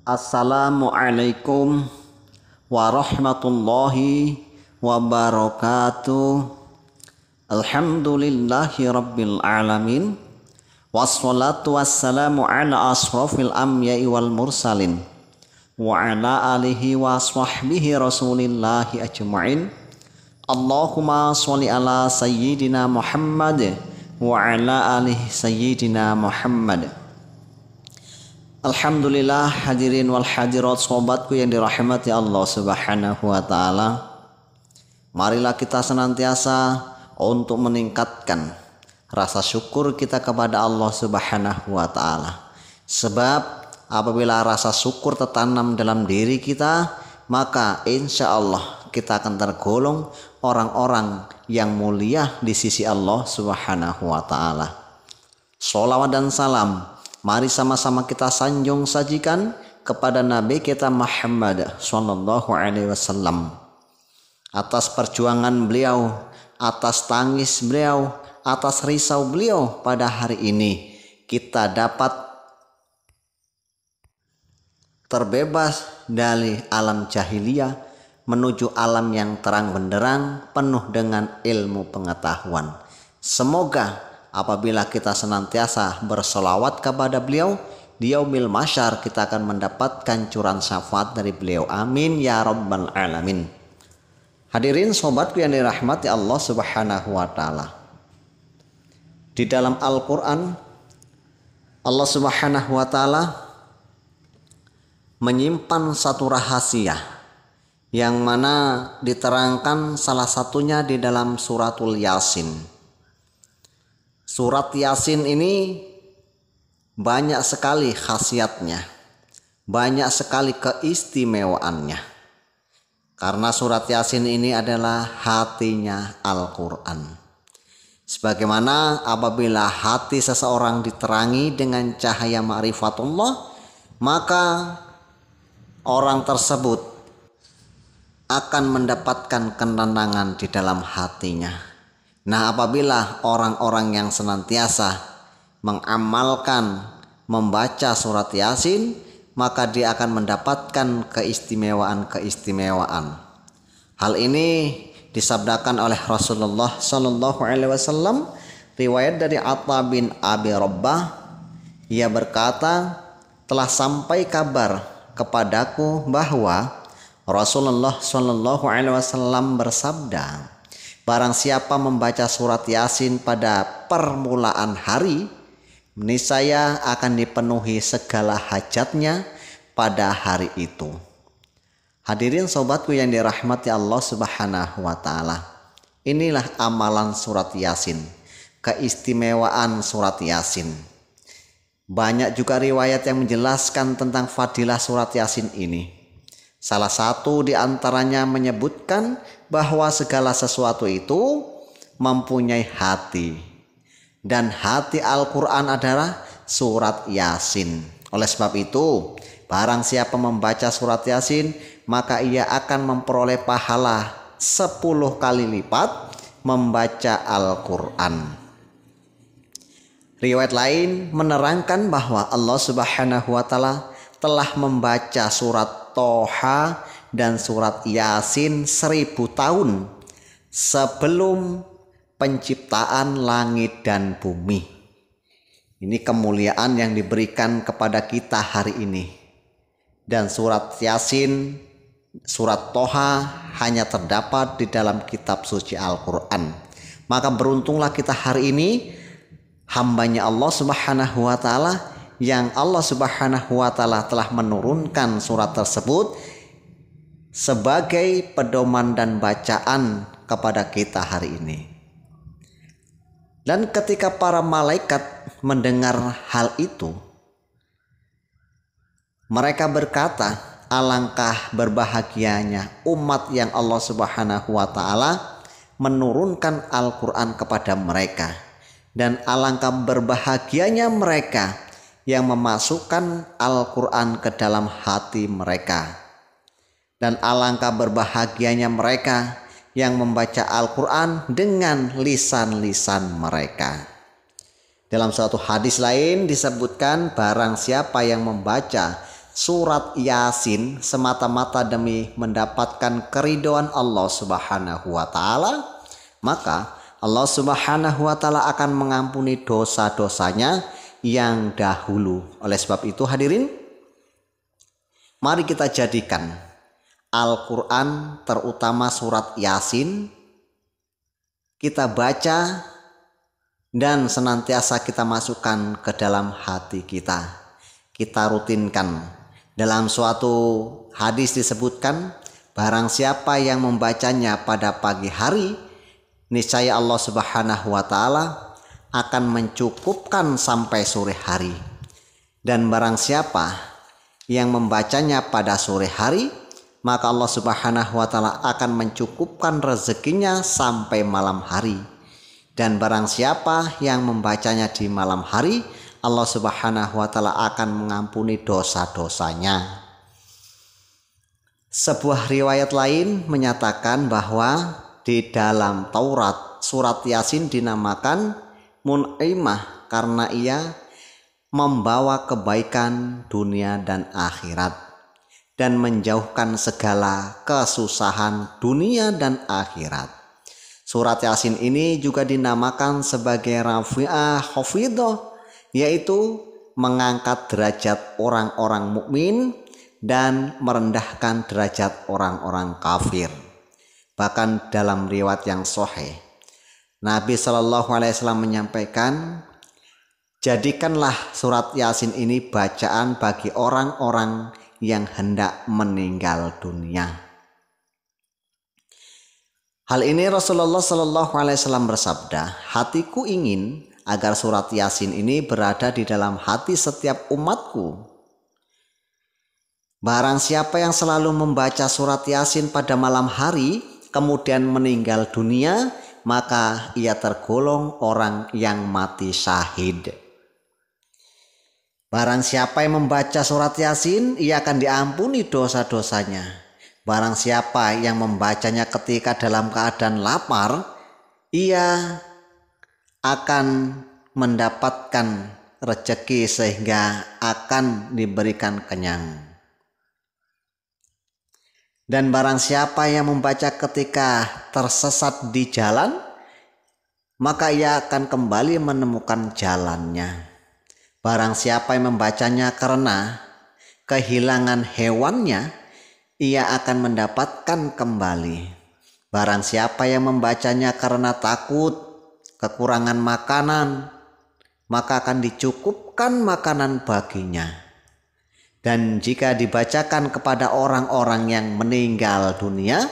Assalamualaikum warahmatullahi wabarakatuh. Alhamdulillahi rabbil alamin. Wassalatu wassalamu ala asrafil anbiya'i wal mursalin wa ala alihi wa sahbihi rasulillahi ajma'in. Allahumma sholli ala sayyidina Muhammad wa ala alihi sayyidina Muhammad. Alhamdulillah, hadirin wal hadirat, sobatku yang dirahmati Allah Subhanahu wa taala. Marilah kita senantiasa untuk meningkatkan rasa syukur kita kepada Allah Subhanahu wa taala. Sebab apabila rasa syukur tertanam dalam diri kita, maka insya Allah kita akan tergolong orang-orang yang mulia di sisi Allah Subhanahu wa taala. Sholawat dan salam mari sama-sama kita sanjung sajikan kepada Nabi kita Muhammad sallallahu alaihi wasallam. Atas perjuangan beliau, atas tangis beliau, atas risau beliau pada hari ini kita dapat terbebas dari alam jahiliyah menuju alam yang terang benderang penuh dengan ilmu pengetahuan. Semoga apabila kita senantiasa bersolawat kepada beliau, di yaumil mahsyar kita akan mendapatkan curahan syafaat dari beliau. Amin ya rabbal alamin. Hadirin sobatku yang dirahmati Allah Subhanahu wa taala. Di dalam Al-Qur'an Allah Subhanahu wa taala menyimpan satu rahasia yang mana diterangkan salah satunya di dalam suratul Yasin. Surat Yasin ini banyak sekali khasiatnya, banyak sekali keistimewaannya. Karena surat Yasin ini adalah hatinya Al-Quran. Sebagaimana apabila hati seseorang diterangi dengan cahaya ma'rifatullah, maka orang tersebut akan mendapatkan ketenangan di dalam hatinya. Nah, apabila orang-orang yang senantiasa mengamalkan membaca surat Yasin, maka dia akan mendapatkan keistimewaan-keistimewaan. Hal ini disabdakan oleh Rasulullah sallallahu alaihi wasallam, riwayat dari Atha bin Abi Rabbah. Ia berkata, telah sampai kabar kepadaku bahwa Rasulullah sallallahu alaihi wasallam bersabda, barang siapa membaca surat Yasin pada permulaan hari, niscaya akan dipenuhi segala hajatnya pada hari itu. Hadirin sobatku yang dirahmati Allah Subhanahu wa taala. Inilah amalan surat Yasin, keistimewaan surat Yasin. Banyak juga riwayat yang menjelaskan tentang fadilah surat Yasin ini. Salah satu di antaranya menyebutkan bahwa segala sesuatu itu mempunyai hati. Dan hati Al-Quran adalah surat Yasin. Oleh sebab itu, barang siapa membaca surat Yasin, maka ia akan memperoleh pahala 10 kali lipat membaca Al-Quran. Riwayat lain menerangkan bahwa Allah Subhanahu wa taala telah membaca surat Toha dan surat Yasin 1000 tahun sebelum penciptaan langit dan bumi. Ini kemuliaan yang diberikan kepada kita hari ini. Dan surat Yasin, surat Toha hanya terdapat di dalam kitab suci Al-Quran. Maka beruntunglah kita hari ini, hambanya Allah Subhanahu wa taala, yang Allah Subhanahu wa taala telah menurunkan surat tersebut sebagai pedoman dan bacaan kepada kita hari ini. Dan ketika para malaikat mendengar hal itu, mereka berkata, alangkah berbahagianya umat yang Allah Subhanahu wa taala menurunkan Al-Quran kepada mereka, dan alangkah berbahagianya mereka yang memasukkan Al-Quran ke dalam hati mereka, dan alangkah berbahagianya mereka yang membaca Al-Quran dengan lisan-lisan mereka. Dalam suatu hadis lain disebutkan, barang siapa yang membaca surat Yasin semata-mata demi mendapatkan keridhaan Allah Subhanahu wa taala, maka Allah Subhanahu wa taala akan mengampuni dosa-dosanya yang dahulu. Oleh sebab itu hadirin, mari kita jadikan Al-Quran terutama surat Yasin kita baca dan senantiasa kita masukkan ke dalam hati kita. Kita rutinkan. Dalam suatu hadis disebutkan, barang siapa yang membacanya pada pagi hari, niscaya Allah Subhanahu wa taala akan mencukupkan sampai sore hari. Dan barang siapa yang membacanya pada sore hari, maka Allah Subhanahu wa taala akan mencukupkan rezekinya sampai malam hari. Dan barang siapa yang membacanya di malam hari, Allah Subhanahu wa taala akan mengampuni dosa-dosanya. Sebuah riwayat lain menyatakan bahwa di dalam Taurat surat Yasin dinamakan Mun'imah karena ia membawa kebaikan dunia dan akhirat dan menjauhkan segala kesusahan dunia dan akhirat. Surat Yasin ini juga dinamakan sebagai Rafi'ah Khafidhah, yaitu mengangkat derajat orang-orang mukmin dan merendahkan derajat orang-orang kafir. Bahkan dalam riwayat yang sahih, Nabi Shallallahu Alaihi Wasallam menyampaikan, jadikanlah surat Yasin ini bacaan bagi orang-orang yang hendak meninggal dunia. Hal ini Rasulullah Shallallahu Alaihi Wasallam bersabda, hatiku ingin agar surat Yasin ini berada di dalam hati setiap umatku. Barang siapa yang selalu membaca surat Yasin pada malam hari kemudian meninggal dunia, maka ia tergolong orang yang mati syahid. Barang siapa yang membaca surat Yasin, ia akan diampuni dosa-dosanya. Barang siapa yang membacanya ketika dalam keadaan lapar, ia akan mendapatkan rezeki sehingga akan diberikan kenyang. Dan barang siapa yang membaca ketika tersesat di jalan, maka ia akan kembali menemukan jalannya. Barang siapa yang membacanya karena kehilangan hewannya, ia akan mendapatkan kembali. Barang siapa yang membacanya karena takut kekurangan makanan, maka akan dicukupkan makanan baginya. Dan jika dibacakan kepada orang-orang yang meninggal dunia,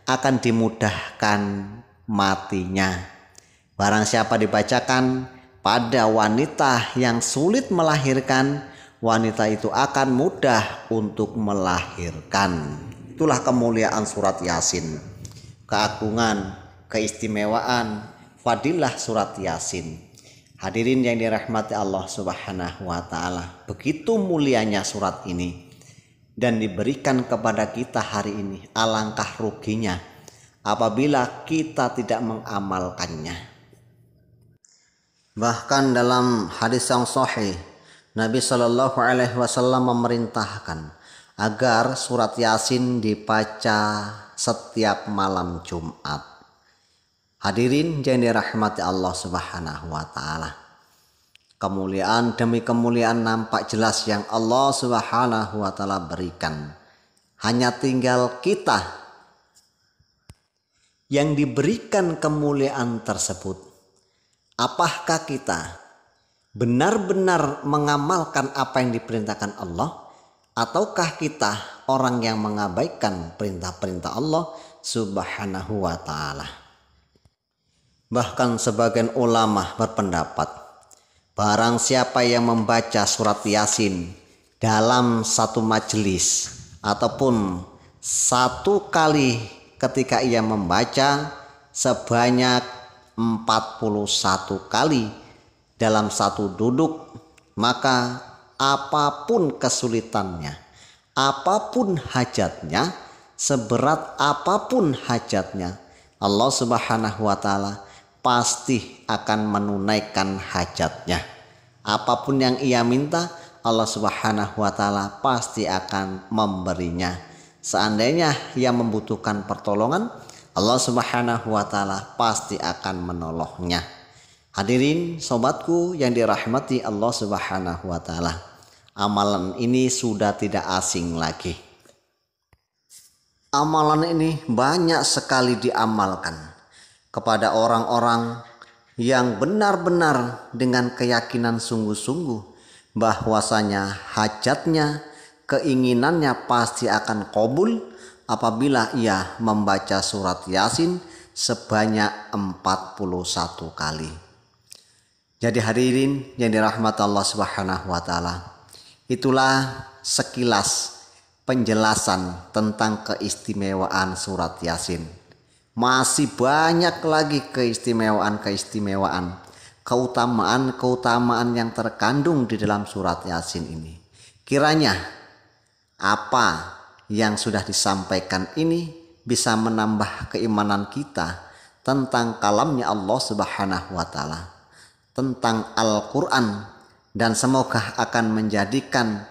akan dimudahkan matinya. Barang siapa dibacakan pada wanita yang sulit melahirkan, wanita itu akan mudah untuk melahirkan. Itulah kemuliaan surat Yasin, keagungan, keistimewaan, fadilah surat Yasin. Hadirin yang dirahmati Allah Subhanahu wa taala, begitu mulianya surat ini dan diberikan kepada kita hari ini. Alangkah ruginya apabila kita tidak mengamalkannya. Bahkan dalam hadis yang sahih, Nabi Shallallahu Alaihi Wasallam memerintahkan agar surat Yasin dibaca setiap malam Jumat. Hadirin yang dirahmati Allah Subhanahu wa taala, kemuliaan demi kemuliaan nampak jelas yang Allah Subhanahu wa taala berikan. Hanya tinggal kita yang diberikan kemuliaan tersebut. Apakah kita benar-benar mengamalkan apa yang diperintahkan Allah, ataukah kita orang yang mengabaikan perintah-perintah Allah Subhanahu wa taala? Bahkan sebagian ulama berpendapat, barang siapa yang membaca surat Yasin dalam satu majelis ataupun satu kali ketika ia membaca sebanyak 41 kali dalam satu duduk, maka apapun kesulitannya, apapun hajatnya, seberat apapun hajatnya, Allah Subhanahu wa taala pasti akan menunaikan hajatnya. Apapun yang ia minta, Allah Subhanahu wa taala pasti akan memberinya. Seandainya ia membutuhkan pertolongan, Allah Subhanahu wa taala pasti akan menolongnya. Hadirin sobatku yang dirahmati Allah Subhanahu wa taala, amalan ini sudah tidak asing lagi. Amalan ini banyak sekali diamalkan kepada orang-orang yang benar-benar dengan keyakinan sungguh-sungguh bahwasanya hajatnya, keinginannya pasti akan kabul apabila ia membaca surat Yasin sebanyak 41 kali. Jadi hadirin yang dirahmati Allah Subhanahu wa taala, itulah sekilas penjelasan tentang keistimewaan surat Yasin. Masih banyak lagi keistimewaan, keutamaan yang terkandung di dalam surat Yasin ini. Kiranya apa yang sudah disampaikan ini bisa menambah keimanan kita tentang kalamnya Allah Subhanahu wa taala, tentang Al-Quran, dan semoga akan menjadikan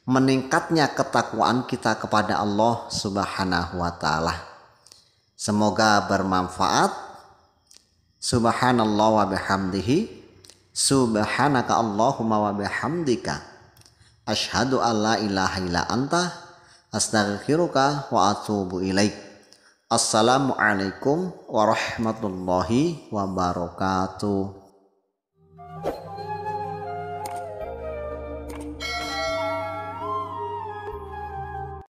meningkatnya ketakwaan kita kepada Allah Subhanahu wa taala. Semoga bermanfaat. Subhanallah wa bihamdihi, subhanaka Allahumma wa bihamdika, asyhadu an la ilaha illa anta, astaghfiruka wa atubu ilaik. Assalamualaikum warahmatullahi wabarakatuh.